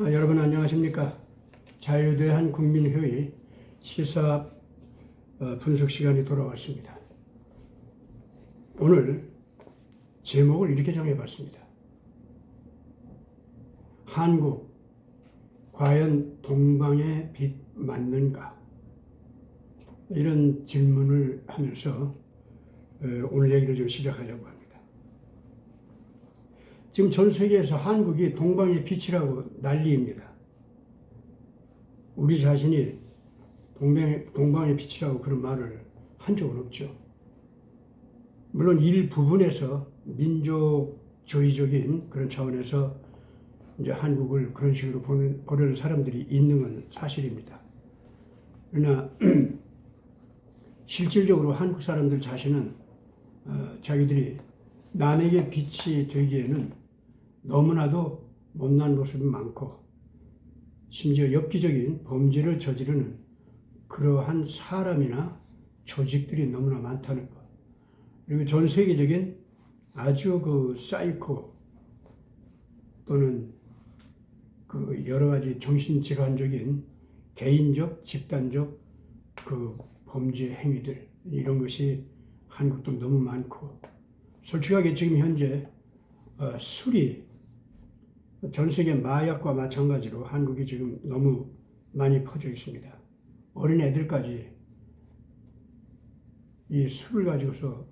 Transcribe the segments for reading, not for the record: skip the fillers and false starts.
여러분 안녕하십니까? 자유대한 국민회의 시사 분석 시간이 돌아왔습니다. 오늘 제목을 이렇게 정해봤습니다. 한국 과연 동방의 빛 맞는가? 이런 질문을 하면서 오늘 얘기를 좀 시작하려고 합니다. 지금 전 세계에서 한국이 동방의 빛이라고 난리입니다. 우리 자신이 동방의 빛이라고 그런 말을 한 적은 없죠. 물론 일부분에서 민족주의적인 그런 차원에서 이제 한국을 그런 식으로 보려는 사람들이 있는 건 사실입니다. 그러나 실질적으로 한국 사람들 자신은 자기들이 남에게 빛이 되기에는 너무나도 못난 모습이 많고 심지어 엽기적인 범죄를 저지르는 그러한 사람이나 조직들이 너무나 많다는 것. 그리고 전 세계적인 아주 그 사이코 또는 그 여러 가지 정신질환적인 개인적, 집단적 그 범죄 행위들 이런 것이 한국도 너무 많고 솔직하게 지금 현재 술이 전 세계 마약과 마찬가지로 한국이 지금 너무 많이 퍼져 있습니다. 어린 애들까지 이 술을 가지고서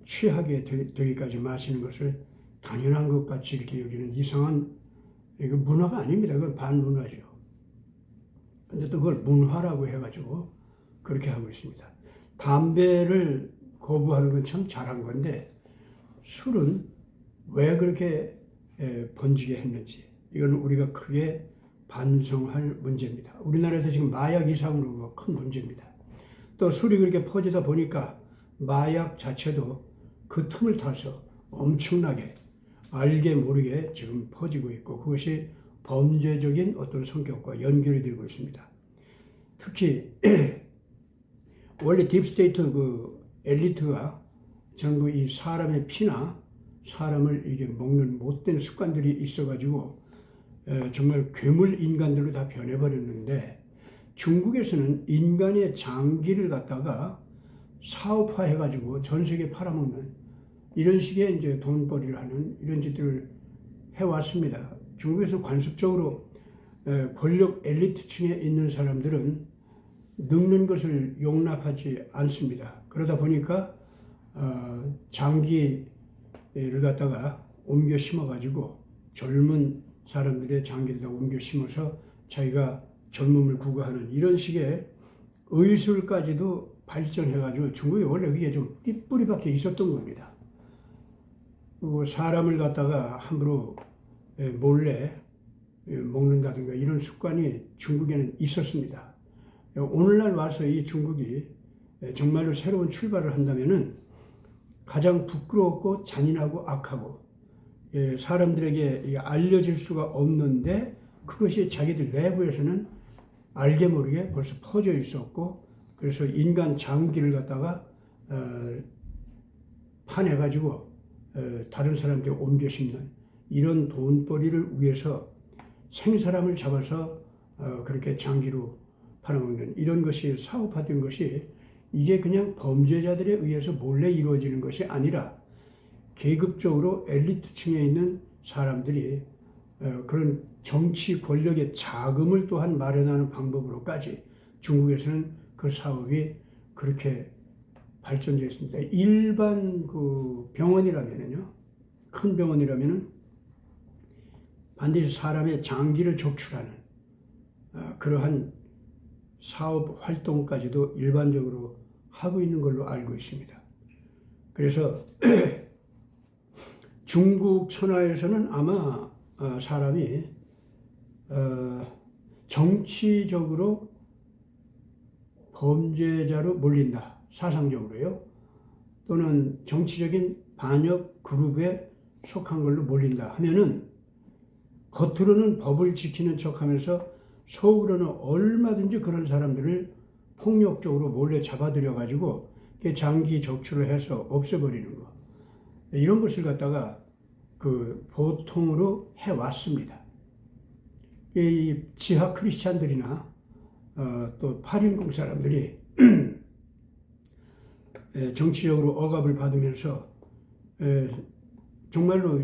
취하게 되기까지 마시는 것을 당연한 것 같이 이렇게 여기는 이상한 이거 문화가 아닙니다. 그건 반문화죠. 근데 또 그걸 문화라고 해가지고 그렇게 하고 있습니다. 담배를 거부하는 건 참 잘한 건데 술은 왜 그렇게 번지게 했는지 이건 우리가 크게 반성할 문제입니다. 우리나라에서 지금 마약 이상으로 큰 문제입니다. 또 술이 그렇게 퍼지다 보니까 마약 자체도 그 틈을 타서 엄청나게 알게 모르게 지금 퍼지고 있고 그것이 범죄적인 어떤 성격과 연결이 되고 있습니다. 특히 원래 딥스테이트 그 엘리트가 전부 이 사람의 피나 사람을 이게 먹는 못된 습관들이 있어가지고 정말 괴물 인간들로 다 변해버렸는데 중국에서는 인간의 장기를 갖다가 사업화해가지고 전 세계에 팔아먹는 이런 식의 이제 돈벌이를 하는 이런 짓들을 해왔습니다. 중국에서 관습적으로 권력 엘리트층에 있는 사람들은 늙는 것을 용납하지 않습니다. 그러다 보니까 장기를 갖다가 옮겨 심어가지고 젊은 사람들의 장기를 다 옮겨 심어서 자기가 젊음을 구가하는 이런 식의 의술까지도 발전해가지고 중국이 원래 그게 좀 띠뿌리밖에 있었던 겁니다. 그리고 사람을 갖다가 함부로 몰래 먹는다든가 이런 습관이 중국에는 있었습니다. 오늘날 와서 이 중국이 정말로 새로운 출발을 한다면은 가장 부끄럽고 잔인하고 악하고 사람들에게 알려질 수가 없는데 그것이 자기들 내부에서는 알게 모르게 벌써 퍼져 있었고 그래서 인간 장기를 갖다가 파내가지고 다른 사람들이 옮겨 심는 이런 돈벌이를 위해서 생사람을 잡아서 그렇게 장기로 팔아먹는 이런 것이 사업화된 것이 이게 그냥 범죄자들에 의해서 몰래 이루어지는 것이 아니라 계급적으로 엘리트층에 있는 사람들이 그런 정치 권력의 자금을 또한 마련하는 방법으로까지 중국에서는 그 사업이 그렇게 발전되어 있습니다. 일반 그 병원이라면요, 큰 병원이라면은 반드시 사람의 장기를 적출하는 그러한 사업 활동까지도 일반적으로 하고 있는 걸로 알고 있습니다. 그래서 중국 천하에서는 아마 사람이 정치적으로 범죄자로 몰린다. 사상적으로요. 또는 정치적인 반역 그룹에 속한 걸로 몰린다 하면은 겉으로는 법을 지키는 척하면서 속으로는 얼마든지 그런 사람들을 폭력적으로 몰래 잡아들여가지고 장기 적출을 해서 없애버리는 거. 이런 것을 갖다가 그 보통으로 해왔습니다. 이 지하 크리스찬들이나 또 8인국 사람들이 정치적으로 억압을 받으면서 정말로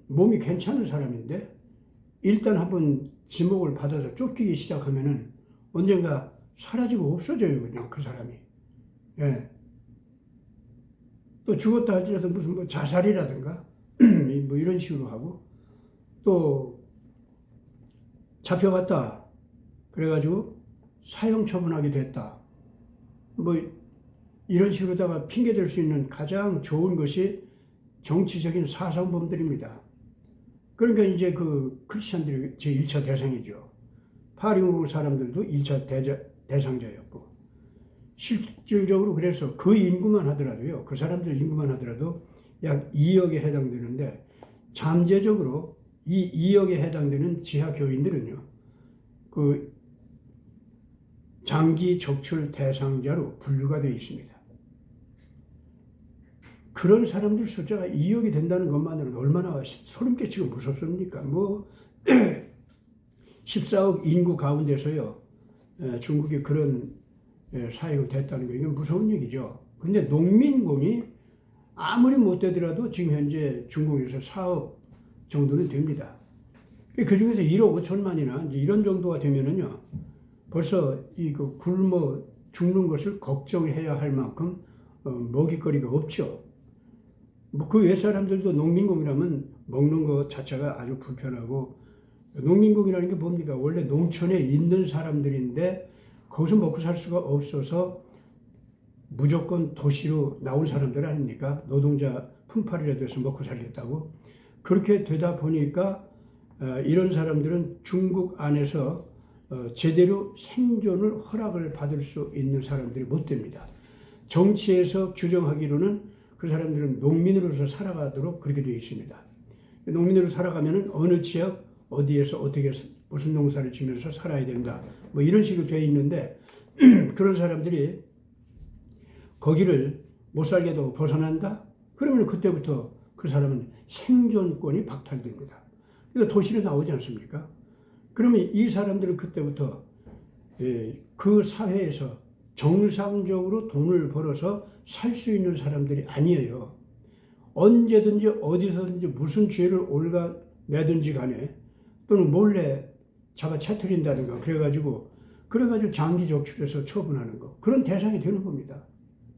몸이 괜찮은 사람인데 일단 한번 지목을 받아서 쫓기기 시작하면은 언젠가 사라지고 없어져요, 그냥 그 사람이. 예. 또 죽었다 할지라도 무슨 뭐 자살이라든가 뭐 이런 식으로 하고 또 잡혀갔다 그래가지고 사형 처분하게 됐다 뭐 이런 식으로다가 핑계댈 수 있는 가장 좋은 것이 정치적인 사상범들입니다. 그러니까 이제 그 크리스천들이 제1차 대상이죠. 파리국 사람들도 1차 대상자였고 실질적으로 그래서 그 인구만 하더라도요. 그 사람들 인구만 하더라도 약 2억에 해당되는데 잠재적으로 이 2억에 해당되는 지하 교인들은요. 그 장기 적출 대상자로 분류가 되어 있습니다. 그런 사람들 숫자가 2억이 된다는 것만으로도 얼마나 소름 끼치고 무섭습니까? 뭐 14억 인구 가운데서요. 중국이 그런 사회가 됐다는 거 이건 무서운 얘기죠. 근데 농민공이 아무리 못 되더라도 지금 현재 중국에서 4억 정도는 됩니다. 그 중에서 1억 5천만이나 이런 정도가 되면은요. 벌써 이거 굶어 죽는 것을 걱정해야 할 만큼 먹이거리가 없죠. 뭐 그 옛 사람들도 농민공이라면 먹는 것 자체가 아주 불편하고 농민공이라는 게 뭡니까? 원래 농촌에 있는 사람들인데 거기서 먹고 살 수가 없어서 무조건 도시로 나온 사람들 아닙니까? 노동자 품팔이라도 해서 먹고 살겠다고. 그렇게 되다 보니까 이런 사람들은 중국 안에서 제대로 생존을 허락을 받을 수 있는 사람들이 못 됩니다. 정치에서 규정하기로는 그 사람들은 농민으로서 살아가도록 그렇게 되어 있습니다. 농민으로 살아가면은 어느 지역 어디에서 어떻게 무슨 농사를 지면서 살아야 된다. 뭐 이런 식으로 되어 있는데 그런 사람들이 거기를 못 살게도 벗어난다? 그러면 그때부터 그 사람은 생존권이 박탈됩니다. 그래서 도시로 나오지 않습니까? 그러면 이 사람들은 그때부터 그 사회에서 정상적으로 돈을 벌어서 살 수 있는 사람들이 아니에요. 언제든지 어디서든지 무슨 죄를 올가매든지 간에 또는 몰래 잡아 채트린다든가 그래가지고 장기 적출해서 처분하는 거 그런 대상이 되는 겁니다.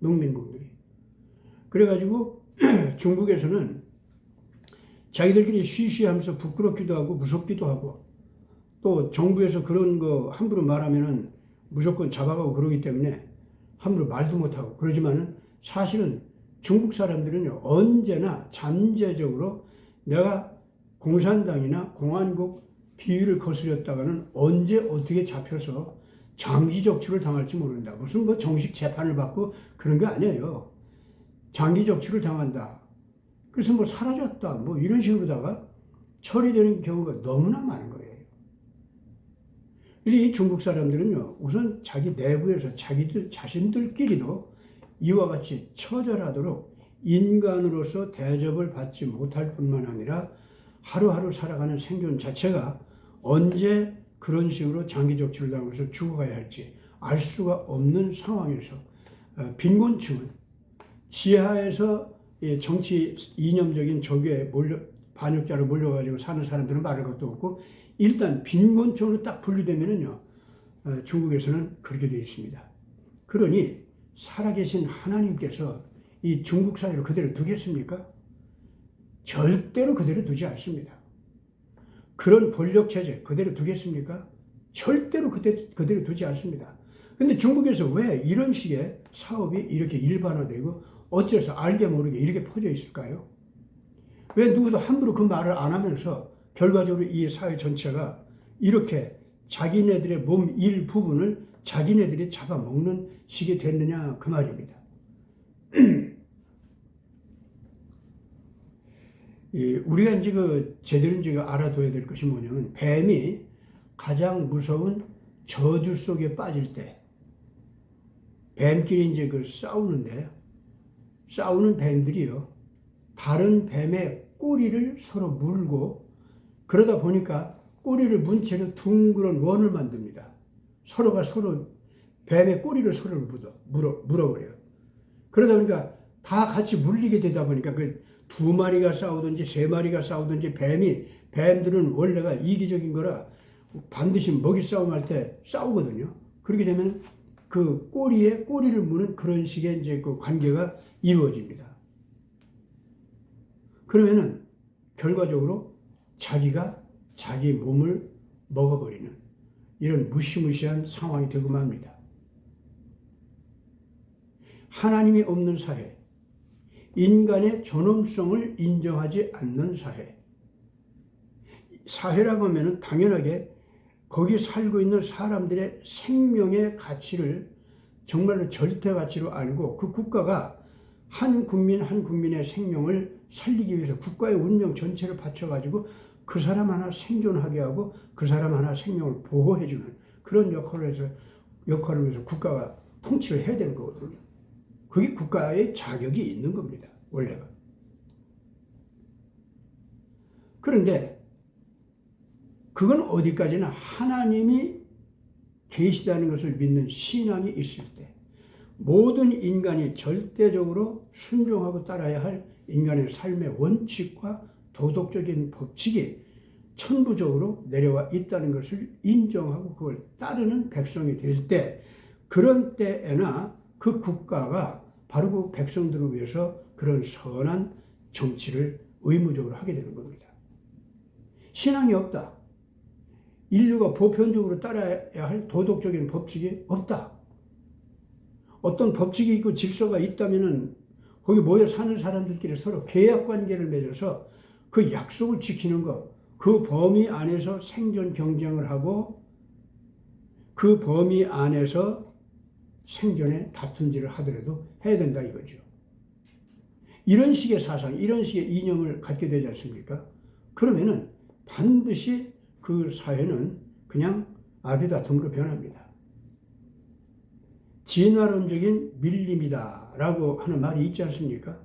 농민공들이. 그래가지고 중국에서는 자기들끼리 쉬쉬하면서 부끄럽기도 하고 무섭기도 하고 또 정부에서 그런 거 함부로 말하면은 무조건 잡아가고 그러기 때문에 함부로 말도 못하고 그러지만은 사실은 중국 사람들은요 언제나 잠재적으로 내가 공산당이나 공안국 비위를 거스렸다가는 언제 어떻게 잡혀서 장기 적출을 당할지 모른다. 무슨 뭐 정식 재판을 받고 그런 게 아니에요. 장기 적출을 당한다. 그래서 뭐 사라졌다. 뭐 이런 식으로다가 처리되는 경우가 너무나 많은 거예요. 그래서 이 중국 사람들은요, 우선 자기 내부에서 자기들 자신들끼리도 이와 같이 처절하도록 인간으로서 대접을 받지 못할 뿐만 아니라 하루하루 살아가는 생존 자체가 언제 그런 식으로 장기 적출을 당해서 죽어가야 할지 알 수가 없는 상황에서 빈곤층은 지하에서 정치 이념적인 적에 반역자로 몰려가지고 사는 사람들은 말할 것도 없고 일단 빈곤층으로 딱 분류되면은요 중국에서는 그렇게 되어 있습니다. 그러니 살아계신 하나님께서 이 중국 사회를 그대로 두겠습니까? 절대로 그대로 두지 않습니다. 그런 권력체제 그대로 두겠습니까? 절대로 그대로 두지 않습니다. 근데 중국에서 왜 이런 식의 사업이 이렇게 일반화되고 어째서 알게 모르게 이렇게 퍼져 있을까요? 왜 누구도 함부로 그 말을 안 하면서 결과적으로 이 사회 전체가 이렇게 자기네들의 몸 일부분을 자기네들이 잡아먹는 식이 됐느냐 그 말입니다. 우리가 이제 제대로 이제 알아둬야 될 것이 뭐냐면 뱀이 가장 무서운 저주 속에 빠질 때 뱀끼리 이제 싸우는 뱀들이요. 다른 뱀의 꼬리를 서로 물고 그러다 보니까 꼬리를 문 채로 둥그런 원을 만듭니다. 서로가 서로 뱀의 꼬리를 서로 물어버려요. 그러다 보니까 다 같이 물리게 되다 보니까 그 두 마리가 싸우든지 세 마리가 싸우든지 뱀들은 원래가 이기적인 거라 반드시 먹이 싸움할 때 싸우거든요. 그렇게 되면 그 꼬리에 꼬리를 무는 그런 식의 이제 그 관계가 이루어집니다. 그러면은 결과적으로 자기가 자기 몸을 먹어버리는 이런 무시무시한 상황이 되고 맙니다. 하나님이 없는 사회, 인간의 존엄성을 인정하지 않는 사회. 사회라고 하면은 당연하게 거기 살고 있는 사람들의 생명의 가치를 정말로 절대 가치로 알고 그 국가가 한 국민 한 국민의 생명을 살리기 위해서 국가의 운명 전체를 바쳐가지고 그 사람 하나 생존하게 하고 그 사람 하나 생명을 보호해주는 그런 역할을 위해서 국가가 통치를 해야 되는 거거든요. 그게 국가의 자격이 있는 겁니다. 원래가. 그런데 그건 어디까지나 하나님이 계시다는 것을 믿는 신앙이 있을 때 모든 인간이 절대적으로 순종하고 따라야 할 인간의 삶의 원칙과 도덕적인 법칙이 천부적으로 내려와 있다는 것을 인정하고 그걸 따르는 백성이 될 때 그런 때에나 그 국가가 바로 그 백성들을 위해서 그런 선한 정치를 의무적으로 하게 되는 겁니다. 신앙이 없다. 인류가 보편적으로 따라야 할 도덕적인 법칙이 없다. 어떤 법칙이 있고 질서가 있다면은 거기 모여 사는 사람들끼리 서로 계약 관계를 맺어서 그 약속을 지키는 것, 그 범위 안에서 생존 경쟁을 하고 그 범위 안에서 생존에 다툼질을 하더라도 해야 된다 이거죠. 이런 식의 사상, 이런 식의 이념을 갖게 되지 않습니까? 그러면은 반드시 그 사회는 그냥 악의 다툼으로 변합니다. 진화론적인 밀림이다 라고 하는 말이 있지 않습니까?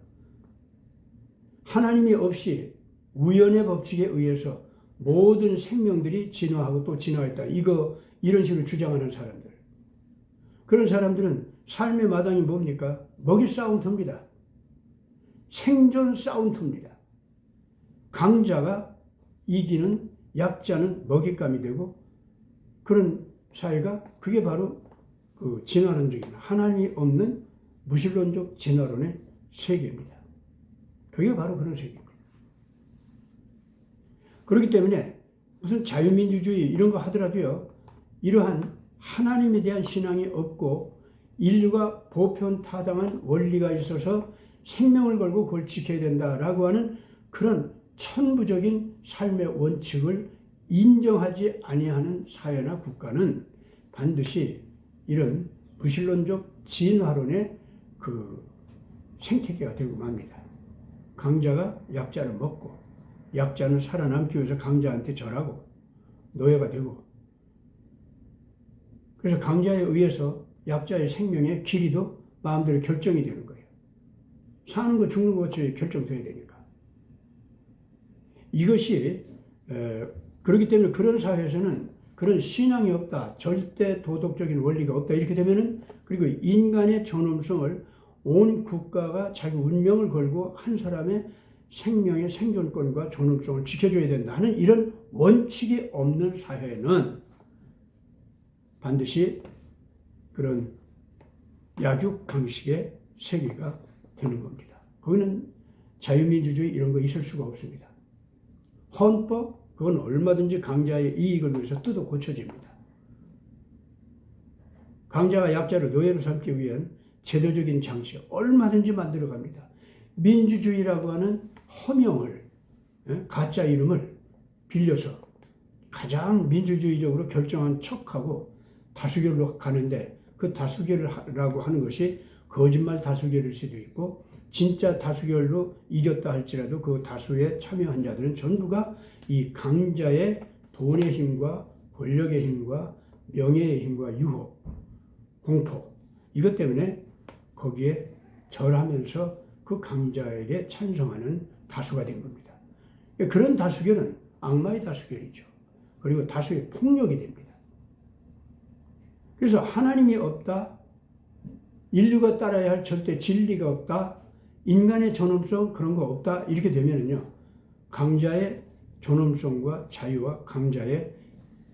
하나님이 없이 우연의 법칙에 의해서 모든 생명들이 진화하고 또 진화했다. 이런 식으로 주장하는 사람들. 그런 사람들은 삶의 마당이 뭡니까? 먹이 싸움터입니다. 생존 싸움터입니다. 강자가 이기는 약자는 먹잇감이 되고 그런 사회가 그게 바로 그 진화론적인 하나님이 없는 무신론적 진화론의 세계입니다. 그게 바로 그런 세계입니다. 그렇기 때문에 무슨 자유민주주의 이런 거 하더라도요. 이러한 하나님에 대한 신앙이 없고 인류가 보편타당한 원리가 있어서 생명을 걸고 그걸 지켜야 된다라고 하는 그런 천부적인 삶의 원칙을 인정하지 아니하는 사회나 국가는 반드시 이런 무신론적 진화론의 그 생태계가 되고 맙니다. 강자가 약자를 먹고 약자는 살아남기 위해서 강자한테 절하고 노예가 되고 그래서 강자에 의해서 약자의 생명의 길이도 마음대로 결정이 되는 거예요. 사는 거 죽는 거 결정돼야 되니까. 이것이 그렇기 때문에 그런 사회에서는 그런 신앙이 없다. 절대 도덕적인 원리가 없다. 이렇게 되면은 그리고 인간의 존엄성을 온 국가가 자기 운명을 걸고 한 사람의 생명의 생존권과 존엄성을 지켜줘야 된다는 이런 원칙이 없는 사회는 반드시 그런 약육 방식의 세계가 되는 겁니다. 거기는 자유민주주의 이런 거 있을 수가 없습니다. 헌법, 그건 얼마든지 강자의 이익을 위해서 뜯어 고쳐집니다. 강자가 약자를 노예로 삼기 위한 제도적인 장치 얼마든지 만들어갑니다. 민주주의라고 하는 허명을, 가짜 이름을 빌려서 가장 민주주의적으로 결정한 척하고 다수결로 가는데 그 다수결이라고 하는 것이 거짓말 다수결일 수도 있고 진짜 다수결로 이겼다 할지라도 그 다수에 참여한 자들은 전부가 이 강자의 돈의 힘과 권력의 힘과 명예의 힘과 유혹, 공포 이것 때문에 거기에 절하면서 그 강자에게 찬성하는 다수가 된 겁니다. 그런 다수결은 악마의 다수결이죠. 그리고 다수의 폭력이 됩니다. 그래서 하나님이 없다, 인류가 따라야 할 절대 진리가 없다, 인간의 존엄성 그런 거 없다, 이렇게 되면은요, 강자의 존엄성과 자유와 강자의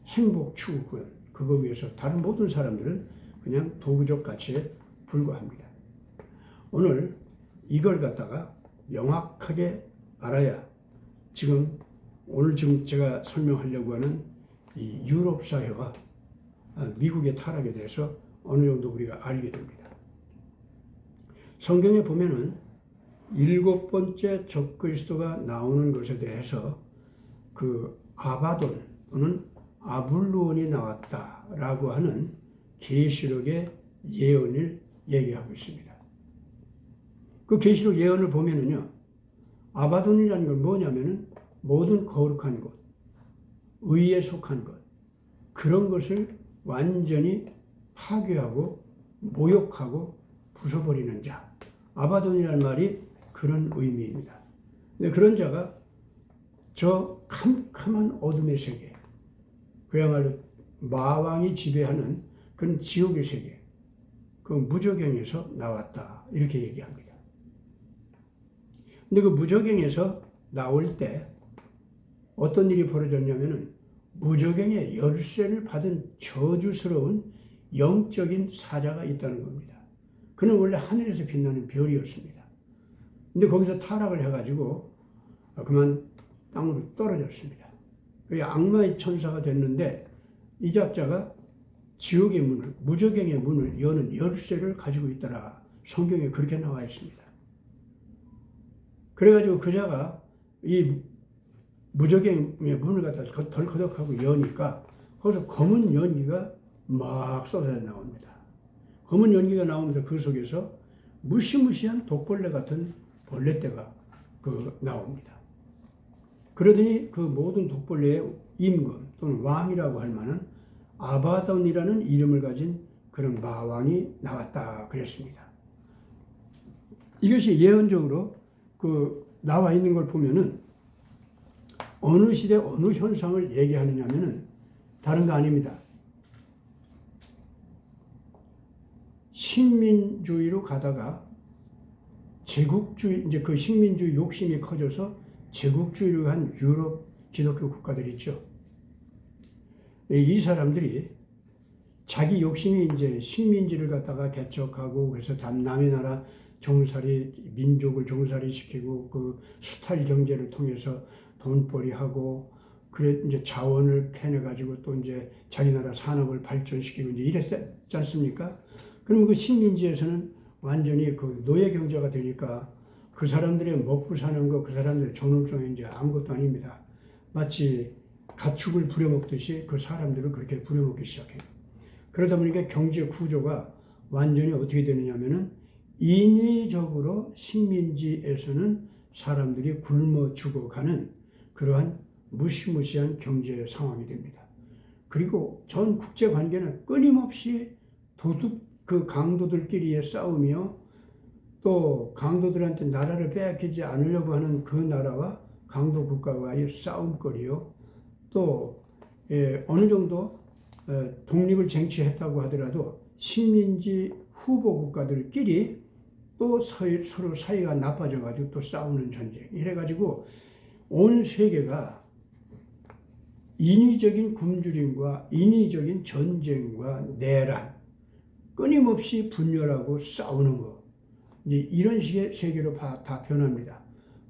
행복 추구권, 그거 위해서 다른 모든 사람들은 그냥 도구적 가치에 불과합니다. 오늘 이걸 갖다가 명확하게 알아야 오늘 제가 설명하려고 하는 이 유럽 사회와 미국의 타락에 대해서 어느 정도 우리가 알게 됩니다. 성경에 보면은 7번째 적그리스도가 나오는 것에 대해서 그 아바돈 또는 아블루온이 나왔다라고 하는 계시록의 예언을 얘기하고 있습니다. 그 계시록 예언을 보면은요, 아바돈이라는 건 뭐냐면은 모든 거룩한 것, 의에 속한 것, 그런 것을 완전히 파괴하고 모욕하고 부숴버리는 자. 아바돈이라는 말이 그런 의미입니다. 근데 그런 자가 저 캄캄한 어둠의 세계, 그야말로 마왕이 지배하는 그런 지옥의 세계, 그 무저갱에서 나왔다, 이렇게 얘기합니다. 근데 그 무저갱에서 나올 때 어떤 일이 벌어졌냐면은 무저갱의 열쇠를 받은 저주스러운 영적인 사자가 있다는 겁니다. 그는 원래 하늘에서 빛나는 별이었습니다. 근데 거기서 타락을 해가지고 그만 땅으로 떨어졌습니다. 그게 악마의 천사가 됐는데 이 작자가 지옥의 문을, 무저갱의 문을 여는 열쇠를 가지고 있더라. 성경에 그렇게 나와 있습니다. 그래가지고 그 자가 이 무저갱의 문을 갖다 덜커덕하고 여니까 거기서 검은 연기가 막 쏟아져 나옵니다. 검은 연기가 나오면서 그 속에서 무시무시한 독벌레 같은 벌레떼가 나옵니다. 그러더니 그 모든 독벌레의 임금 또는 왕이라고 할 만한 아바돈이라는 이름을 가진 그런 마왕이 나왔다 그랬습니다. 이것이 예언적으로 나와 있는 걸 보면은 어느 시대 어느 현상을 얘기하느냐면은 다른 거 아닙니다. 식민주의로 가다가 제국주의, 이제 그 식민주의 욕심이 커져서 제국주의로 한 유럽 기독교 국가들 있죠. 이 사람들이 자기 욕심이 이제 식민지를 갖다가 개척하고 그래서 남의 나라 민족을 종살이 시키고 그 수탈 경제를 통해서 돈벌이하고 그래 이제 자원을 캐내가지고 또 이제 자기 나라 산업을 발전시키고 이제 이랬지 않습니까? 그럼 그 식민지에서는 완전히 그 노예 경제가 되니까 그 사람들의 먹고 사는 거, 그 사람들의 존엄성이 이제 아무것도 아닙니다. 마치 가축을 부려먹듯이 그 사람들을 그렇게 부려먹기 시작해요. 그러다 보니까 경제 구조가 완전히 어떻게 되느냐면은 인위적으로 식민지에서는 사람들이 굶어 죽어가는 그러한 무시무시한 경제 상황이 됩니다. 그리고 전 국제 관계는 끊임없이 그 강도들끼리의 싸움이요, 또 강도들한테 나라를 빼앗기지 않으려고 하는 그 나라와 강도 국가와의 싸움거리요, 또 어느 정도 독립을 쟁취했다고 하더라도 식민지 후보 국가들끼리 또 서로 사이가 나빠져가지고 또 싸우는 전쟁, 이래가지고 온 세계가 인위적인 굶주림과 인위적인 전쟁과 내란, 끊임없이 분열하고 싸우는 거, 이제 이런 식의 세계로 다 변합니다.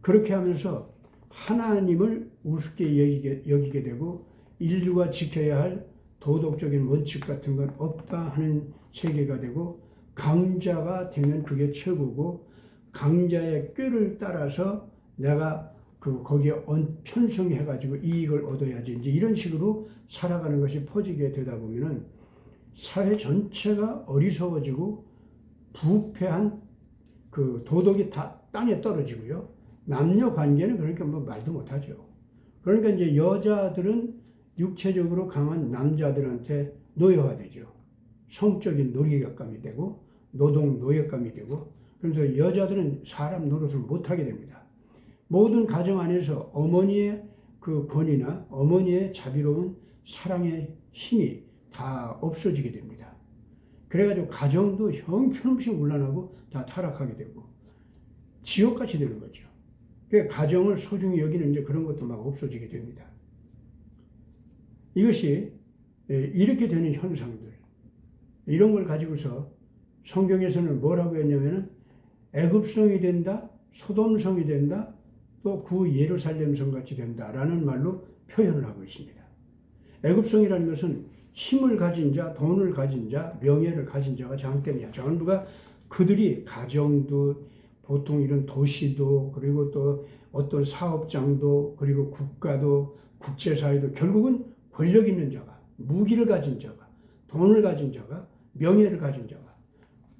그렇게 하면서 하나님을 우습게 여기게 되고 인류가 지켜야 할 도덕적인 원칙 같은 건 없다 하는 세계가 되고, 강자가 되면 그게 최고고 강자의 꾀를 따라서 내가 거기에 편성해가지고 이익을 얻어야지, 이제 이런 식으로 살아가는 것이 퍼지게 되다 보면은 사회 전체가 어리석어지고 부패한 그 도덕이 다 땅에 떨어지고요. 남녀 관계는 그러니까 뭐 말도 못하죠. 그러니까 이제 여자들은 육체적으로 강한 남자들한테 노예화되죠. 성적인 놀이감이 되고 노동 노예감이 되고, 그래서 여자들은 사람 노릇을 못하게 됩니다. 모든 가정 안에서 어머니의 그 권위나 어머니의 자비로운 사랑의 힘이 다 없어지게 됩니다. 그래가지고 가정도 형편없이 문란하고 다 타락하게 되고 지옥같이 되는 거죠. 그러니까 가정을 소중히 여기는 이제 그런 것도 막 없어지게 됩니다. 이것이 이렇게 되는 현상들, 이런 걸 가지고서 성경에서는 뭐라고 했냐면은 애굽성이 된다, 소돔성이 된다, 또 구 예루살렘성 같이 된다라는 말로 표현을 하고 있습니다. 애굽성이라는 것은 힘을 가진 자, 돈을 가진 자, 명예를 가진 자가 장땡이야. 전부가 그들이 가정도 보통 이런 도시도 그리고 또 어떤 사업장도 그리고 국가도 국제사회도 결국은 권력 있는 자가, 무기를 가진 자가, 돈을 가진 자가, 명예를 가진 자가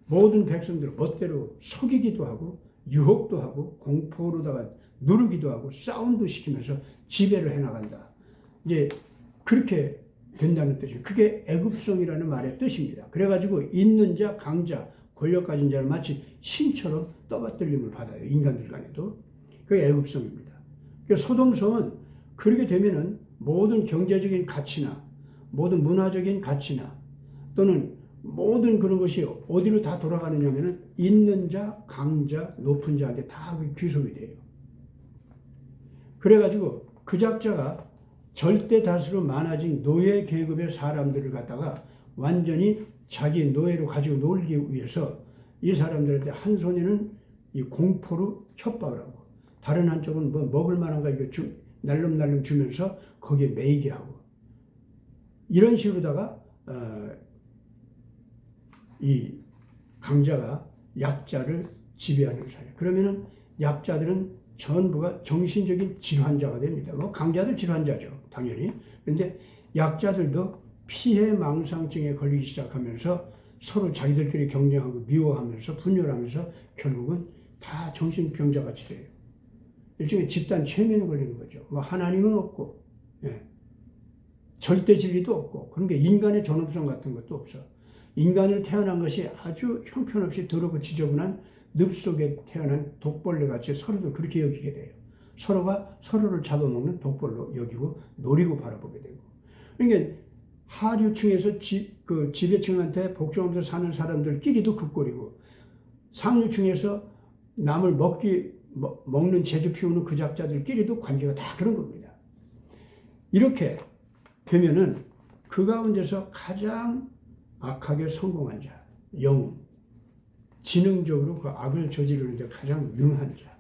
모든 백성들을 멋대로 속이기도 하고 유혹도 하고 공포로다가 누르기도 하고 싸움도 시키면서 지배를 해나간다. 이제 그렇게 된다는 뜻이에요. 그게 애굽성이라는 말의 뜻입니다. 그래가지고 있는 자, 강자, 권력 가진 자를 마치 신처럼 떠받들림을 받아요. 인간들 간에도. 그게 애굽성입니다. 소돔성은 그렇게 되면은 모든 경제적인 가치나 모든 문화적인 가치나 또는 모든 그런 것이 어디로 다 돌아가느냐면은 있는 자, 강자, 높은 자한테 다 귀속이 돼요. 그래가지고 그 작자가 절대 다수로 많아진 노예 계급의 사람들을 갖다가 완전히 자기 노예로 가지고 놀기 위해서 이 사람들한테 한 손에는 이 공포로 협박을 하고 다른 한쪽은 뭐 먹을 만한 거 이거 날름날름 주면서 거기에 매이게 하고 이런 식으로다가 이 강자가 약자를 지배하는 사회. 그러면은 약자들은 전부가 정신적인 질환자가 됩니다. 뭐 강자들 질환자죠, 당연히. 그런데 약자들도 피해망상증에 걸리기 시작하면서 서로 자기들끼리 경쟁하고 미워하면서 분열을 하면서 결국은 다 정신병자같이 돼요. 일종의 집단 최면에 걸리는 거죠. 뭐 하나님은 없고, 예. 절대 진리도 없고, 그런 게 인간의 존엄성 같은 것도 없어. 인간으로 태어난 것이 아주 형편없이 더럽고 지저분한 늪 속에 태어난 독벌레같이 서로도 그렇게 여기게 돼요. 서로가 서로를 잡아먹는 독벌로 여기고 노리고 바라보게 되고. 그러니까 하류층에서 지배층한테 복종하면서 사는 사람들끼리도 극골이고 상류층에서 남을 먹는 재주 피우는 그 작자들끼리도 관계가 다 그런 겁니다. 이렇게 되면은 그 가운데서 가장 악하게 성공한 자, 영웅, 지능적으로 그 악을 저지르는데 가장 능한 자,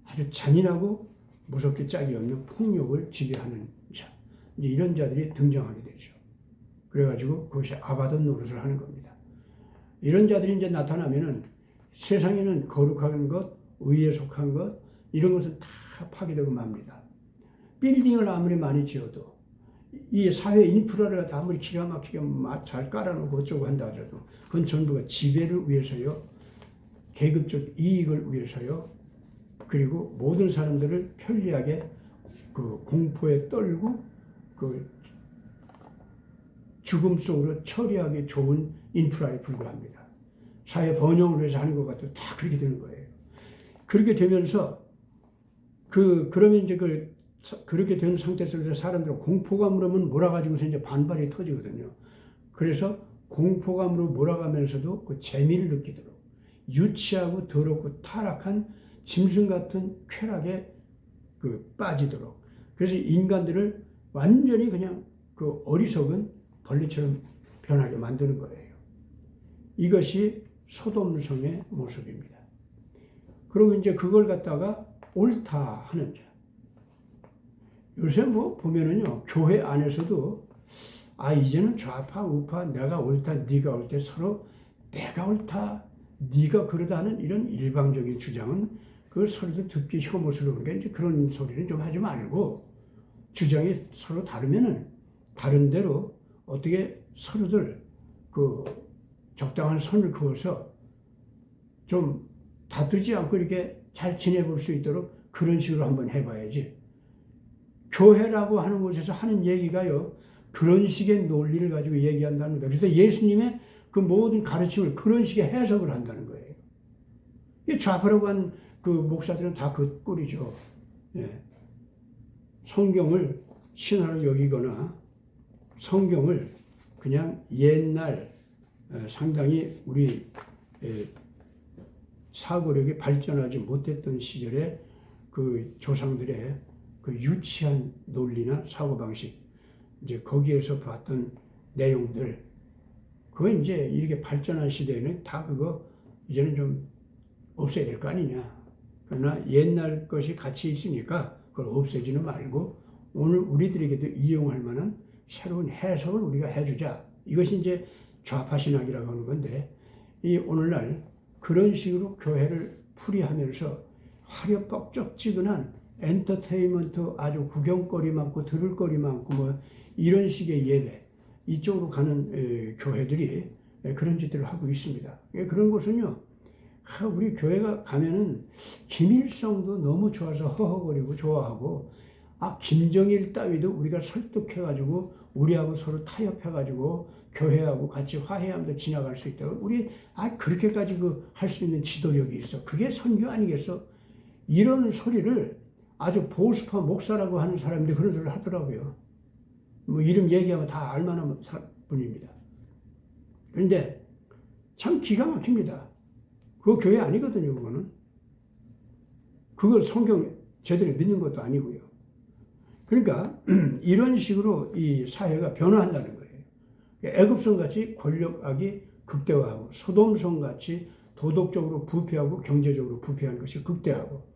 아주 잔인하고 무섭게 짝이 없는 폭력을 지배하는 자, 이제 이런 자들이 등장하게 되죠. 그래가지고 그것이 아바돈 노릇을 하는 겁니다. 이런 자들이 이제 나타나면은 세상에는 거룩한 것, 의에 속한 것, 이런 것은 다 파괴되고 맙니다. 빌딩을 아무리 많이 지어도 이 사회 인프라를 아무리 기가 막히게 잘 깔아놓고 어쩌고 한다 하더라도 그건 전부가 지배를 위해서요, 계급적 이익을 위해서요, 그리고 모든 사람들을 편리하게 그 공포에 떨고 그 죽음 속으로 처리하기 좋은 인프라에 불과합니다. 사회 번영을 위해서 하는 것 같아도 다 그렇게 되는 거예요. 그렇게 되면서 그러면 이제 그렇게 된 상태 속에서 사람들은 공포감으로 몰아가지고서 이제 반발이 터지거든요. 그래서 공포감으로 몰아가면서도 그 재미를 느끼도록 유치하고 더럽고 타락한 짐승 같은 쾌락에 빠지도록, 그래서 인간들을 완전히 그냥 그 어리석은 벌레처럼 변하게 만드는 거예요. 이것이 소돔성의 모습입니다. 그리고 이제 그걸 갖다가 옳다 하는 자. 요새 뭐 보면은요, 교회 안에서도 이제는 좌파 우파 내가 옳다 네가 옳다 서로 내가 옳다 네가 그러다 하는 이런 일방적인 주장은 그 서로도 듣기 혐오스러운 게 이제 그런 소리는 좀 하지 말고 주장이 서로 다르면은 다른 대로 어떻게 서로들 그 적당한 선을 그어서 좀 다투지 않고 이렇게 잘 지내볼 수 있도록 그런 식으로 한번 해봐야지. 교회라고 하는 곳에서 하는 얘기가요, 그런 식의 논리를 가지고 얘기한다는 거예요. 그래서 예수님의 그 모든 가르침을 그런 식의 해석을 한다는 거예요. 좌파라고 한 그 목사들은 다 그 꼴이죠. 예. 성경을 신화로 여기거나 성경을 그냥 옛날 상당히 우리 사고력이 발전하지 못했던 시절에 그 조상들의 그 유치한 논리나 사고방식, 이제 거기에서 봤던 내용들, 그거 이제 이렇게 발전한 시대에는 다 그거 이제는 좀 없애야 될 거 아니냐. 그러나 옛날 것이 같이 있으니까 그걸 없애지는 말고 오늘 우리들에게도 이용할 만한 새로운 해석을 우리가 해주자. 이것이 이제 좌파 신학이라고 하는 건데, 이 오늘날 그런 식으로 교회를 풀이하면서 화려뻑쩍지근한 엔터테인먼트, 아주 구경거리 많고 들을 거리 많고 뭐 이런 식의 예배, 이쪽으로 가는 교회들이 그런 짓들을 하고 있습니다. 그런 것은요, 우리 교회가 가면은 김일성도 너무 좋아서 허허거리고 좋아하고, 김정일 따위도 우리가 설득해가지고 우리하고 서로 타협해가지고 교회하고 같이 화해하면서 지나갈 수 있다고, 우리 그렇게까지 할 수 있는 지도력이 있어. 그게 선교 아니겠어? 이런 소리를 아주 보수파 목사라고 하는 사람들이 그런 소리를 하더라고요. 뭐 이름 얘기하면 다 알만한 분입니다. 그런데 참 기가 막힙니다. 그거 교회 아니거든요, 그거는. 그걸 성경 제대로 믿는 것도 아니고요. 그러니까 이런 식으로 이 사회가 변화한다는 거예요. 애굽성 같이 권력악이 극대화하고, 소돔성 같이 도덕적으로 부패하고 경제적으로 부패하는 것이 극대화하고,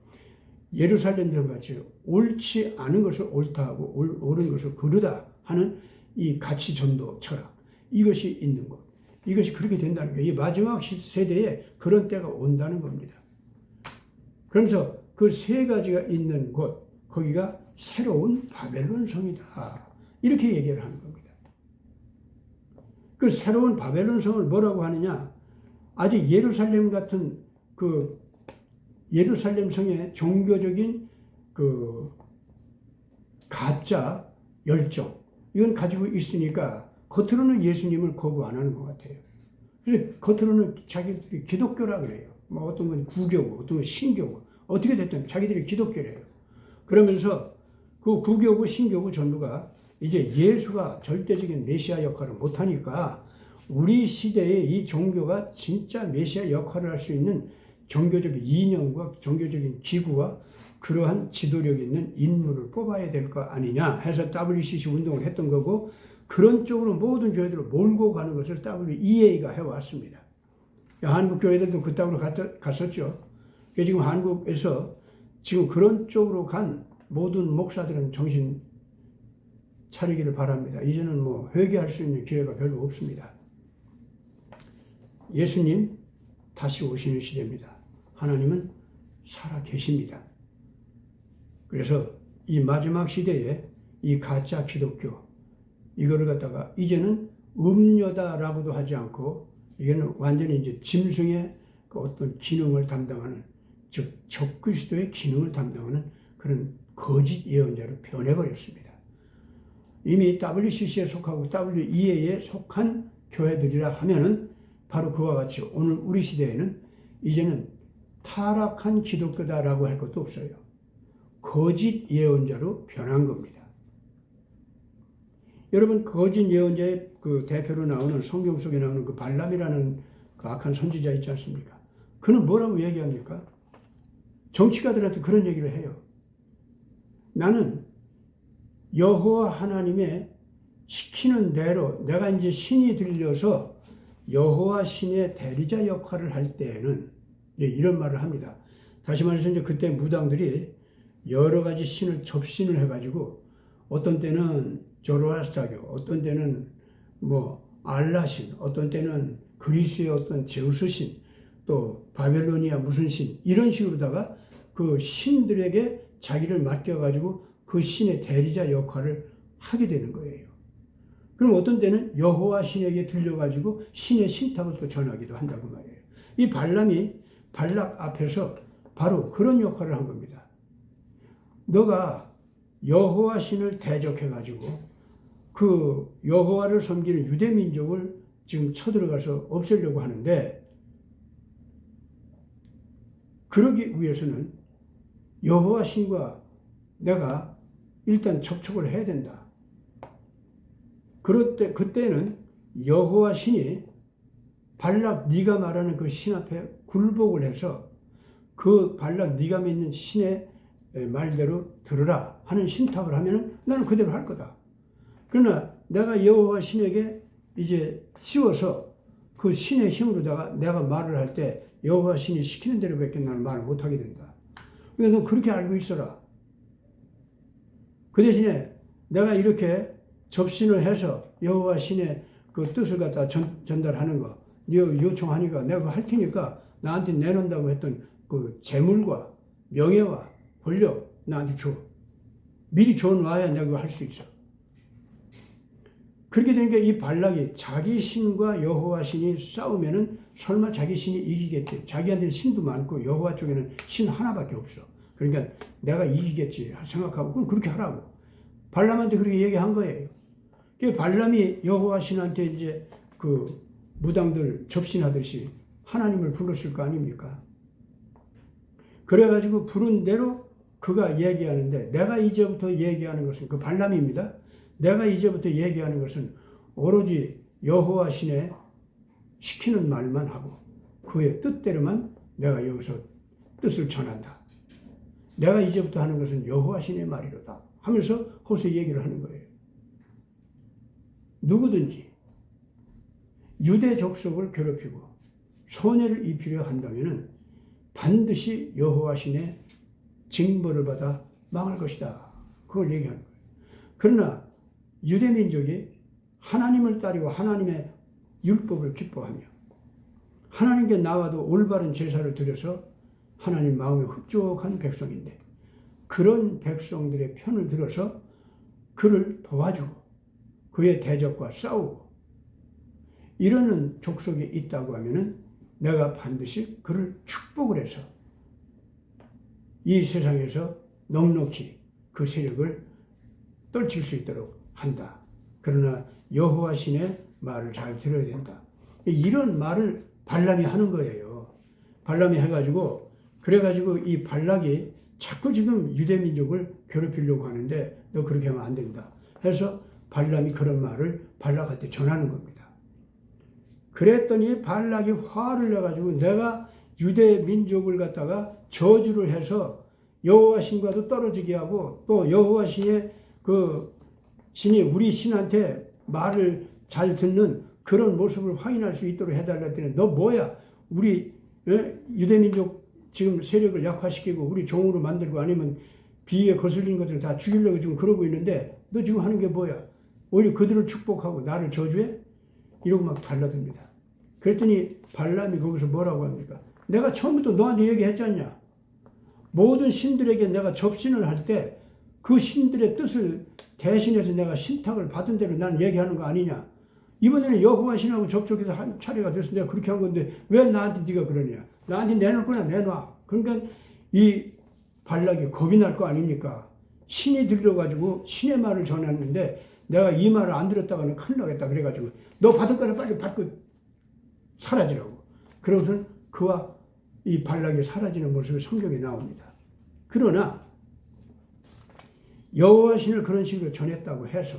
예루살렘성 같이 옳지 않은 것을 옳다 하고 옳은 것을 그르다 하는 이 가치 전도 철학, 이것이 있는 것, 이것이 그렇게 된다는 거예요. 이 마지막 세대에 그런 때가 온다는 겁니다. 그러면서 그 세 가지가 있는 곳, 거기가 새로운 바벨론 성이다, 이렇게 얘기를 하는 겁니다. 그 새로운 바벨론 성을 뭐라고 하느냐, 아직 예루살렘 같은 그 예루살렘 성의 종교적인 그 가짜 열정, 이건 가지고 있으니까 겉으로는 예수님을 거부 안 하는 것 같아요. 그래서 겉으로는 자기들이 기독교라 그래요. 뭐 어떤 건 구교고, 어떤 건 신교고, 어떻게 됐든 자기들이 기독교래요. 그러면서 그 구교고 신교고 전부가 이제 예수가 절대적인 메시아 역할을 못하니까 우리 시대에 이 종교가 진짜 메시아 역할을 할 수 있는 종교적 이념과 종교적인 기구와 그러한 지도력 있는 인물을 뽑아야 될 거 아니냐 해서 WCC 운동을 했던 거고, 그런 쪽으로 모든 교회들을 몰고 가는 것을 WEA가 해왔습니다. 한국 교회들도 그 땅으로 갔었죠. 지금 한국에서 지금 그런 쪽으로 간 모든 목사들은 정신 차리기를 바랍니다. 이제는 뭐 회개할 수 있는 기회가 별로 없습니다. 예수님 다시 오시는 시대입니다. 하나님은 살아 계십니다. 그래서 이 마지막 시대에 이 가짜 기독교, 이거를 갖다가 이제는 음료다라고도 하지 않고, 이게는 완전히 이제 짐승의 그 어떤 기능을 담당하는, 즉 적그리스도의 기능을 담당하는 그런 거짓 예언자로 변해버렸습니다. 이미 WCC에 속하고 WEA에 속한 교회들이라 하면은 바로 그와 같이 오늘 우리 시대에는 이제는 타락한 기독교다라고 할 것도 없어요. 거짓 예언자로 변한 겁니다. 여러분, 거짓 예언자의 그 대표로 나오는, 성경 속에 나오는 그 발람이라는 그 악한 선지자 있지 않습니까? 그는 뭐라고 얘기합니까? 정치가들한테 그런 얘기를 해요. 나는 여호와 하나님의 시키는 대로 내가 이제 신이 들려서 여호와 신의 대리자 역할을 할 때에는 이런 말을 합니다. 다시 말해서 이제 그때 무당들이 여러 가지 신을 접신을 해가지고, 어떤 때는 조로아스타교, 어떤 때는 뭐 알라신, 어떤 때는 그리스의 어떤 제우스 신, 또 바벨로니아 무슨 신, 이런 식으로다가 그 신들에게 자기를 맡겨가지고 그 신의 대리자 역할을 하게 되는 거예요. 그럼 어떤 때는 여호와 신에게 들려가지고 신의 신탁을 또 전하기도 한다고 말이에요. 이 발람이 발락 앞에서 바로 그런 역할을 한 겁니다. 너가 여호와 신을 대적해가지고 그 여호와를 섬기는 유대 민족을 지금 쳐들어가서 없애려고 하는데, 그러기 위해서는 여호와 신과 내가 일단 접촉을 해야 된다. 그때는 여호와 신이 발락 네가 말하는 그 신 앞에 굴복을 해서 그 발락 네가 믿는 신의 말대로 들으라 하는 신탁을 하면은 나는 그대로 할 거다. 그러나 내가 여호와 신에게 이제 씌워서 그 신의 힘으로다가 내가 말을 할 때 여호와 신이 시키는 대로밖에 나는 말을 못하게 된다. 그러니까 너 그렇게 알고 있어라. 그 대신에 내가 이렇게 접신을 해서 여호와 신의 그 뜻을 갖다 전달하는 거, 네 요청하니까 내가 할 테니까 나한테 내놓는다고 했던 그 재물과 명예와 권력 나한테 줘. 미리 줘놔야 내가 그거 할 수 있어. 그렇게 되니까 이 발락이 자기 신과 여호와 신이 싸우면은 설마 자기 신이 이기겠지. 자기한테는 신도 많고 여호와 쪽에는 신 하나밖에 없어. 그러니까 내가 이기겠지 생각하고 그럼 그렇게 하라고. 발람한테 그렇게 얘기한 거예요. 발람이 여호와 신한테 이제 그 무당들 접신하듯이 하나님을 불렀을 거 아닙니까? 그래가지고 부른 대로 그가 얘기하는데 내가 이제부터 얘기하는 것은 그 발람입니다. 내가 이제부터 얘기하는 것은 오로지 여호와 신의 시키는 말만 하고 그의 뜻대로만 내가 여기서 뜻을 전한다. 내가 이제부터 하는 것은 여호와 신의 말이로다 하면서 거기서 얘기를 하는 거예요. 누구든지 유대 족속을 괴롭히고 손해를 입히려 한다면 반드시 여호와 신의 징벌을 받아 망할 것이다. 그걸 얘기하는 거예요. 그러나 유대 민족이 하나님을 따르고 하나님의 율법을 기뻐하며 하나님께 나와도 올바른 제사를 드려서 하나님 마음에 흡족한 백성인데 그런 백성들의 편을 들어서 그를 도와주고 그의 대적과 싸우고 이러는 족속이 있다고 하면은 내가 반드시 그를 축복을 해서 이 세상에서 넉넉히 그 세력을 떨칠 수 있도록 한다. 그러나 여호와 신의 말을 잘 들어야 된다. 이런 말을 발람이 하는 거예요. 발람이 해가지고 그래가지고 이 발락이 자꾸 지금 유대 민족을 괴롭히려고 하는데 너 그렇게 하면 안 된다. 해서 발람이 그런 말을 발락한테 전하는 겁니다. 그랬더니 발락이 화를 내가지고 내가 유대 민족을 갖다가 저주를 해서 여호와 신과도 떨어지게 하고 또 여호와 신의 그 신이 우리 신한테 말을 잘 듣는 그런 모습을 확인할 수 있도록 해달라 했더니 너 뭐야? 우리 유대 민족 지금 세력을 약화시키고 우리 종으로 만들고 아니면 비에 거슬린 것들을 다 죽이려고 지금 그러고 있는데 너 지금 하는 게 뭐야? 오히려 그들을 축복하고 나를 저주해? 이러고 막 달라듭니다. 그랬더니 발람이 거기서 뭐라고 합니까? 내가 처음부터 너한테 얘기했잖냐? 모든 신들에게 내가 접신을 할 때 그 신들의 뜻을 대신해서 내가 신탁을 받은 대로 난 얘기하는 거 아니냐? 이번에는 여호와 신하고 접촉해서 한 차례가 돼서 내가 그렇게 한 건데 왜 나한테 네가 그러냐? 나한테 내놓을 거나 내놔. 그러니까 이 발락이 겁이 날 거 아닙니까? 신이 들려가지고 신의 말을 전했는데 내가 이 말을 안 들었다가는 큰일 나겠다. 그래가지고 너 받을 거나 빨리 받고 사라지라고. 그러고선 그와 이 발락이 사라지는 모습이 성경에 나옵니다. 그러나 여호와 신을 그런 식으로 전했다고 해서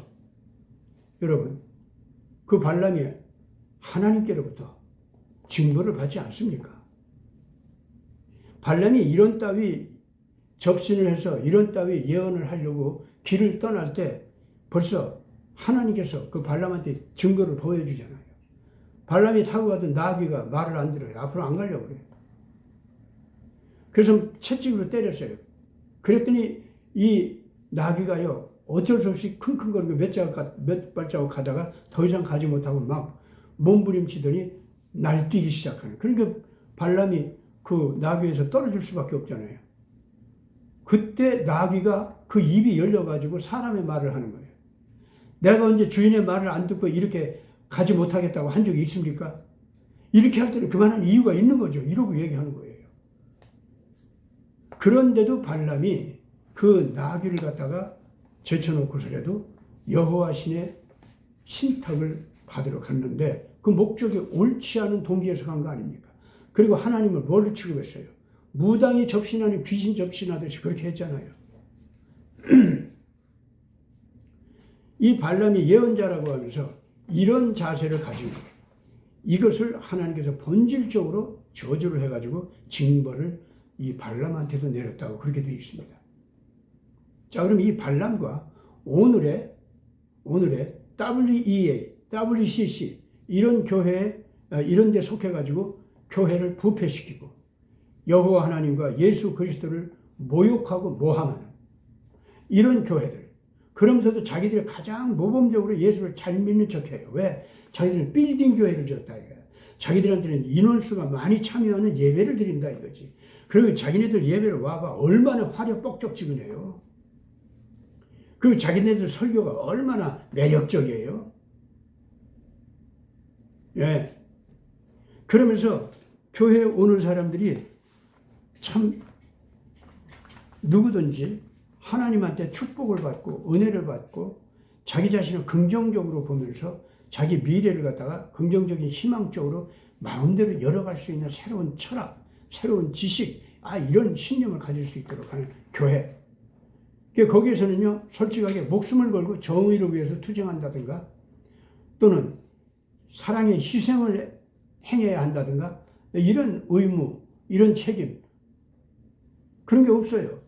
여러분 그 발람이 하나님께로부터 징벌을 받지 않습니까? 발람이 이런 따위 접신을 해서 이런 따위 예언을 하려고 길을 떠날 때 벌써 하나님께서 그 발람한테 증거를 보여주잖아요. 발람이 타고 가던 나귀가 말을 안 들어요. 앞으로 안 가려고 그래요. 그래서 채찍으로 때렸어요. 그랬더니 이 나귀가요 어쩔 수 없이 킁킁거리고 몇 발자국 가다가 더 이상 가지 못하고 막 몸부림치더니 날뛰기 시작하는. 그러니까 발람이 그 나귀에서 떨어질 수밖에 없잖아요. 그때 나귀가 그 입이 열려가지고 사람의 말을 하는 거예요. 내가 언제 주인의 말을 안 듣고 이렇게 가지 못하겠다고 한 적이 있습니까? 이렇게 할 때는 그만한 이유가 있는 거죠. 이러고 얘기하는 거예요. 그런데도 발람이 그 나귀를 갖다가 제쳐놓고서라도 여호와 신의 신탁을 받으러 갔는데 그 목적이 옳지 않은 동기에서 간 거 아닙니까? 그리고 하나님을 뭘로 취급했어요? 무당이 접신하는 귀신 접신하듯이 그렇게 했잖아요. 이 발람이 예언자라고 하면서 이런 자세를 가지고 이것을 하나님께서 본질적으로 저주를 해가지고 징벌을 이 발람한테도 내렸다고 그렇게 되어 있습니다. 자, 그럼 이 발람과 오늘의 WEA, WCC 이런 교회 이런 데 속해가지고 교회를 부패시키고 여호와 하나님과 예수 그리스도를 모욕하고 모함하는 이런 교회들, 그러면서도 자기들이 가장 모범적으로 예수를 잘 믿는 척해요. 왜? 자기들은 빌딩 교회를 지었다 이거야. 자기들한테는 인원수가 많이 참여하는 예배를 드린다 이거지. 그리고 자기네들 예배를 와봐 얼마나 화려 뻑적지근해요. 그리고 자기네들 설교가 얼마나 매력적이에요. 예. 그러면서 교회에 오는 사람들이 참 누구든지 하나님한테 축복을 받고 은혜를 받고 자기 자신을 긍정적으로 보면서 자기 미래를 갖다가 긍정적인 희망 쪽으로 마음대로 열어갈 수 있는 새로운 철학, 새로운 지식, 이런 신념을 가질 수 있도록 하는 교회. 거기에서는요, 솔직하게 목숨을 걸고 정의를 위해서 투쟁한다든가 또는 사랑의 희생을 행해야 한다든가 이런 의무, 이런 책임 그런 게 없어요.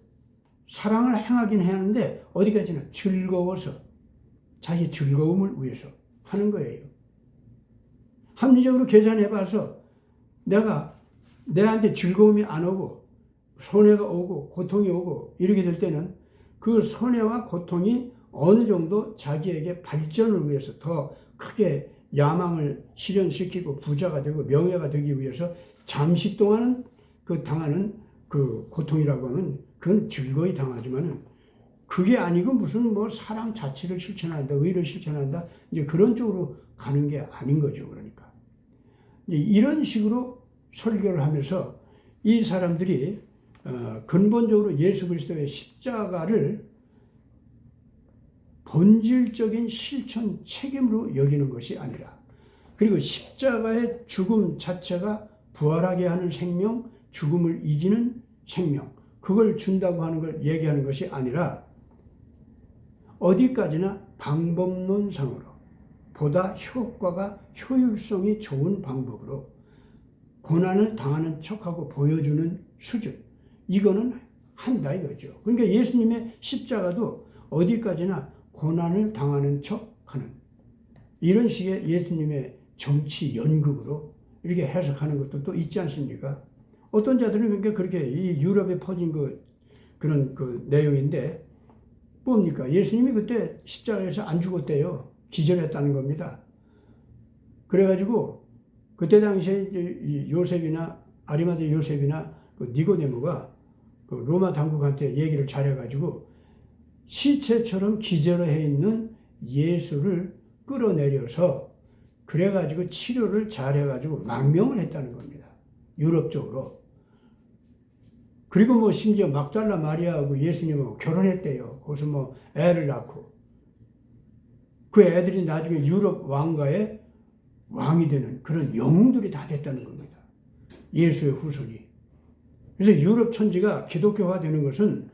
사랑을 행하긴 하는데 어디까지나 즐거워서 자기 즐거움을 위해서 하는 거예요. 합리적으로 계산해봐서 내한테 즐거움이 안 오고 손해가 오고 고통이 오고 이렇게 될 때는 그 손해와 고통이 어느 정도 자기에게 발전을 위해서 더 크게 야망을 실현시키고 부자가 되고 명예가 되기 위해서 잠시 동안은 그 당하는 그 고통이라고 하면 그건 즐거이 당하지만은 그게 아니고 무슨 뭐 사랑 자체를 실천한다, 의를 실천한다, 이제 그런 쪽으로 가는 게 아닌 거죠. 그러니까 이제 이런 식으로 설교를 하면서 이 사람들이 근본적으로 예수 그리스도의 십자가를 본질적인 실천 책임으로 여기는 것이 아니라, 그리고 십자가의 죽음 자체가 부활하게 하는 생명, 죽음을 이기는 생명, 그걸 준다고 하는 걸 얘기하는 것이 아니라 어디까지나 방법론상으로 보다 효과가 효율성이 좋은 방법으로 고난을 당하는 척하고 보여주는 수준, 이거는 한다 이거죠. 그러니까 예수님의 십자가도 어디까지나 고난을 당하는 척하는 이런 식의 예수님의 정치 연극으로 이렇게 해석하는 것도 또 있지 않습니까? 어떤 자들은 그러니까 그렇게 이 유럽에 퍼진 그런 내용인데 뭡니까? 예수님이 그때 십자가에서 안 죽었대요. 기절했다는 겁니다. 그래가지고 그때 당시에 요셉이나 아리마대 요셉이나 그 니고데모가 그 로마 당국한테 얘기를 잘해가지고 시체처럼 기절해 있는 예수를 끌어내려서 그래가지고 치료를 잘해가지고 망명을 했다는 겁니다. 유럽 쪽으로. 그리고 뭐 심지어 막달라 마리아하고 예수님하고 결혼했대요. 거기서 뭐 애를 낳고. 그 애들이 나중에 유럽 왕가의 왕이 되는 그런 영웅들이 다 됐다는 겁니다. 예수의 후손이. 그래서 유럽 천지가 기독교화 되는 것은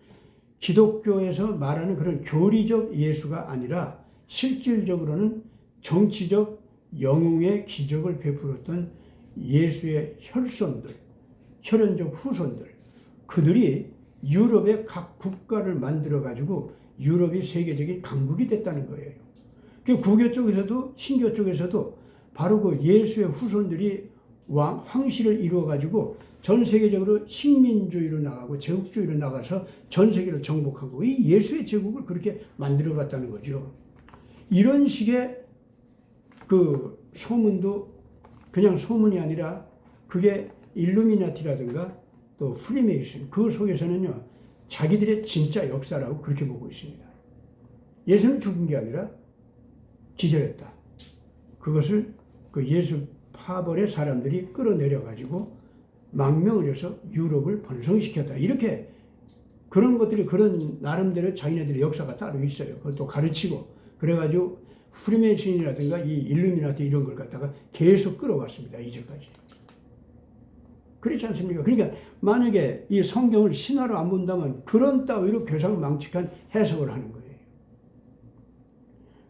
기독교에서 말하는 그런 교리적 예수가 아니라 실질적으로는 정치적 영웅의 기적을 베풀었던 예수의 혈손들, 혈연적 후손들, 그들이 유럽의 각 국가를 만들어가지고 유럽이 세계적인 강국이 됐다는 거예요. 그 구교 쪽에서도 신교 쪽에서도 바로 그 예수의 후손들이 황실을 이루어가지고 전 세계적으로 식민주의로 나가고 제국주의로 나가서 전 세계를 정복하고 이 예수의 제국을 그렇게 만들어 갔다는 거죠. 이런 식의 그 소문도 그냥 소문이 아니라 그게 일루미나티라든가 또 프리메이슨 그 속에서는요 자기들의 진짜 역사라고 그렇게 보고 있습니다. 예수는 죽은 게 아니라 기절했다. 그것을 그 예수 파벌의 사람들이 끌어내려 가지고 망명을 해서 유럽을 번성시켰다. 이렇게 그런 것들이 그런 나름대로 자기네들의 역사가 따로 있어요. 그걸 또 가르치고 그래가지고 프리메이슨이라든가 이 일루미나티 이런 걸 갖다가 계속 끌어왔습니다. 이제까지. 그렇지 않습니까? 그러니까 만약에 이 성경을 신화로 안 본다면 그런 따위로 괴상망측한 해석을 하는 거예요.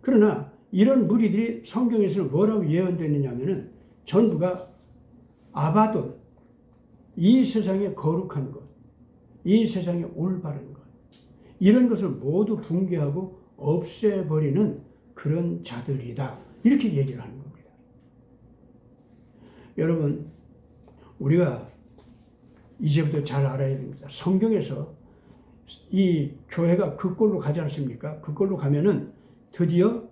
그러나 이런 무리들이 성경에서는 뭐라고 예언되느냐면은 전부가 아바돈, 이 세상의 거룩한 것, 이 세상의 올바른 것, 이런 것을 모두 붕괴하고 없애버리는 그런 자들이다. 이렇게 얘기를 하는 겁니다. 여러분, 우리가 이제부터 잘 알아야 됩니다. 성경에서 이 교회가 그 꼴로 가지 않습니까? 그 꼴로 가면은 드디어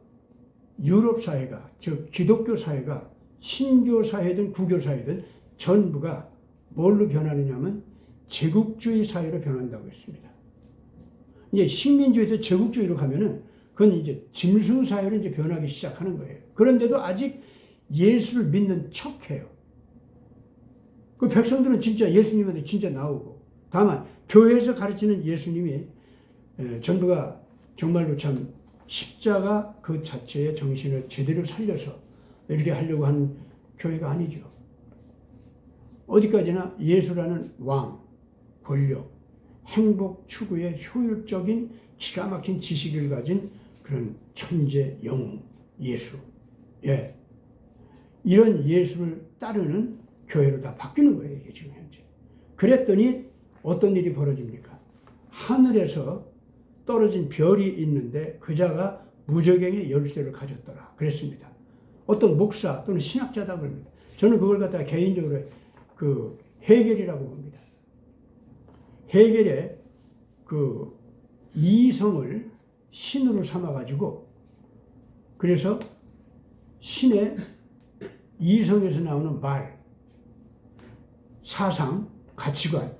유럽 사회가, 즉 기독교 사회가 신교 사회든 구교 사회든 전부가 뭘로 변하느냐면 제국주의 사회로 변한다고 했습니다. 이제 식민주의에서 제국주의로 가면은 그건 이제 짐승 사회로 이제 변하기 시작하는 거예요. 그런데도 아직 예수를 믿는 척해요. 그 백성들은 진짜 예수님한테 진짜 나오고, 다만 교회에서 가르치는 예수님이 전부가 정말로 참 십자가 그 자체의 정신을 제대로 살려서 이렇게 하려고 하는 교회가 아니죠. 어디까지나 예수라는 왕, 권력, 행복 추구의 효율적인 기가 막힌 지식을 가진 그런 천재 영웅 예수, 예, 이런 예수를 따르는 교회로 다 바뀌는 거예요, 이게 지금 현재. 그랬더니 어떤 일이 벌어집니까? 하늘에서 떨어진 별이 있는데 그 자가 무저갱의 열쇠를 가졌더라 그랬습니다. 어떤 목사 또는 신학자다 그럽니다. 저는 그걸 갖다가 개인적으로 그 헤겔이라고 봅니다. 헤겔의 그 이성을 신으로 삼아가지고, 그래서 신의 이성에서 나오는 말, 사상, 가치관,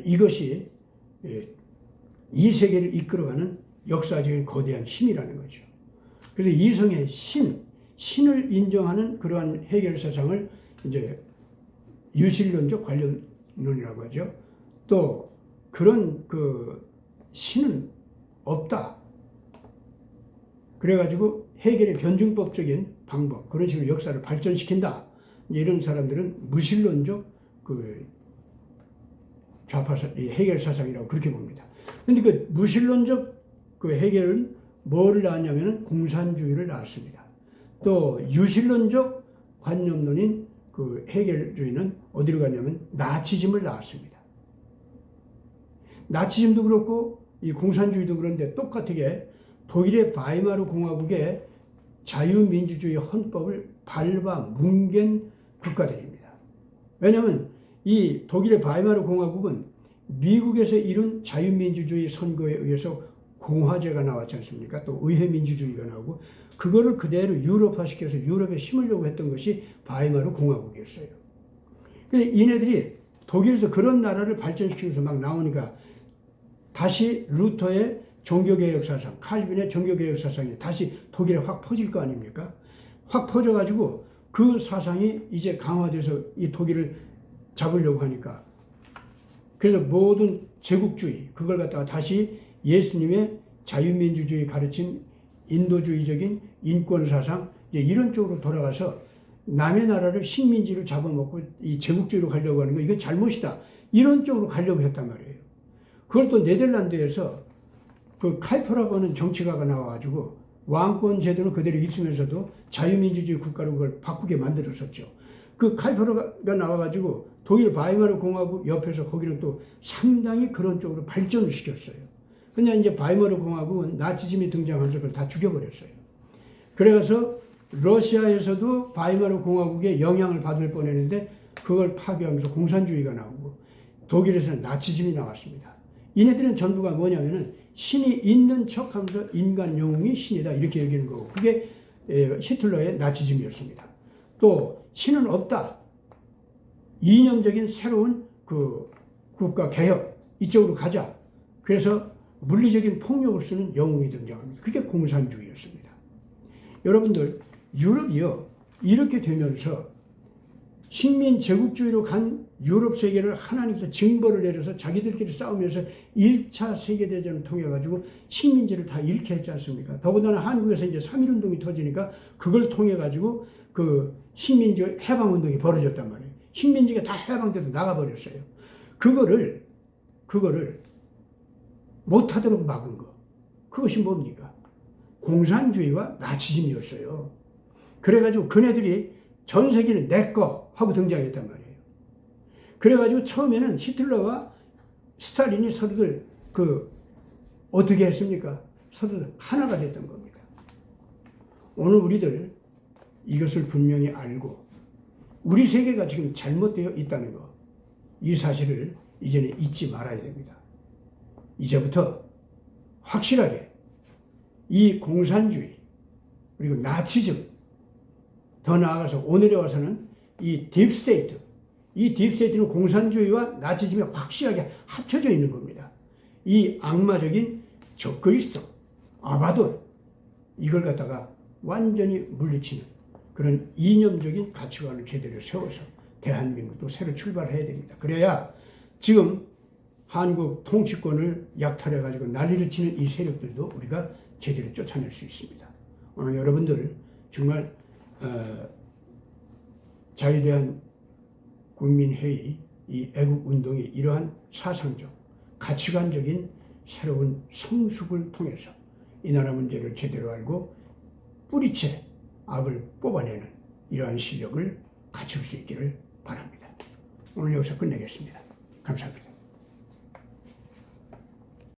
이것이 이 세계를 이끌어가는 역사적인 거대한 힘이라는 거죠. 그래서 이성의 신을 인정하는 그러한 헤겔 사상을 이제 유실론적 관념론이라고 하죠. 또 그런 그 신은 없다. 그래가지고 헤겔의 변증법적인 방법, 그런 식으로 역사를 발전시킨다. 이런 사람들은 무신론적 그 좌파 헤겔 사상이라고 그렇게 봅니다. 근데 그 무신론적 그 헤겔은 뭐를 낳았냐면은 공산주의를 낳았습니다. 또 유신론적 관념론인 그 헤겔주의는 어디로 갔냐면 나치즘을 낳았습니다. 나치즘도 그렇고 이 공산주의도 그런데 똑같게 독일의 바이마르 공화국의 자유민주주의 헌법을 밟아 뭉갠 국가들입니다. 왜냐하면 이 독일의 바이마르 공화국은 미국에서 이룬 자유민주주의 선거에 의해서 공화제가 나왔지 않습니까? 또 의회민주주의가 나오고 그거를 그대로 유럽화시켜서 유럽에 심으려고 했던 것이 바이마르 공화국이었어요. 근데 이네들이 독일에서 그런 나라를 발전시키면서 막 나오니까 다시 루터의 종교개혁 사상, 칼빈의 종교개혁 사상이 다시 독일에 확 퍼질 거 아닙니까? 확 퍼져가지고 그 사상이 이제 강화돼서 이 독일을 잡으려고 하니까, 그래서 모든 제국주의, 그걸 갖다가 다시 예수님의 자유민주주의 가르침, 인도주의적인 인권사상, 이런 쪽으로 돌아가서 남의 나라를 식민지로 잡아먹고 이 제국주의로 가려고 하는 거, 이건 잘못이다. 이런 쪽으로 가려고 했단 말이에요. 그걸 또 네덜란드에서 그 칼프라고 하는 정치가가 나와가지고 왕권 제도는 그대로 있으면서도 자유민주주의 국가로 그걸 바꾸게 만들었었죠. 그 칼프라가 나와가지고 독일 바이마르 공화국 옆에서 거기는 또 상당히 그런 쪽으로 발전을 시켰어요. 근데 이제 바이마르 공화국은 나치즘이 등장하면서 그걸 다 죽여버렸어요. 그래서 러시아에서도 바이마르 공화국의 영향을 받을 뻔했는데 그걸 파괴하면서 공산주의가 나오고, 독일에서는 나치즘이 나왔습니다. 이네들은 전부가 뭐냐면은 신이 있는 척 하면서 인간 영웅이 신이다 이렇게 여기는 거고, 그게 히틀러의 나치즘이었습니다. 또 신은 없다. 이념적인 새로운 그 국가 개혁 이쪽으로 가자. 그래서 물리적인 폭력을 쓰는 영웅이 등장합니다. 그게 공산주의였습니다. 여러분들, 유럽이요, 이렇게 되면서 식민 제국주의로 간 유럽 세계를 하나님께서 징벌을 내려서 자기들끼리 싸우면서 1차 세계대전을 통해 가지고 식민지를 다 잃게 했지 않습니까? 더군다나 한국에서 이제 3.1운동이 터지니까 그걸 통해 가지고 그 식민지 해방운동이 벌어졌단 말이에요. 식민지가 다 해방돼서 나가버렸어요. 그거를 못하도록 막은 거. 그것이 뭡니까? 공산주의와 나치즘이었어요. 그래가지고 그네들이 전 세계는 내 거 하고 등장했단 말이에요. 그래가지고 처음에는 히틀러와 스탈린이 서로들 어떻게 했습니까? 서로들 하나가 됐던 겁니다. 오늘 우리들 이것을 분명히 알고 우리 세계가 지금 잘못되어 있다는 거, 이 사실을 이제는 잊지 말아야 됩니다. 이제부터 확실하게 이 공산주의 그리고 나치즘, 더 나아가서 오늘에 와서는 이 딥스테이트, 이 딥스테이트는 공산주의와 나치즘이 확실하게 합쳐져 있는 겁니다. 이 악마적인 적그리스도, 아바돈, 이걸 갖다가 완전히 물리치는 그런 이념적인 가치관을 제대로 세워서 대한민국도 새로 출발해야 됩니다. 그래야 지금 한국 통치권을 약탈해가지고 난리를 치는 이 세력들도 우리가 제대로 쫓아낼 수 있습니다. 오늘 여러분들 정말 자유대한 국민회의, 이 애국운동의 이러한 사상적, 가치관적인 새로운 성숙을 통해서 이 나라 문제를 제대로 알고 뿌리채 악을 뽑아내는 이러한 실력을 갖출 수 있기를 바랍니다. 오늘 여기서 끝내겠습니다. 감사합니다.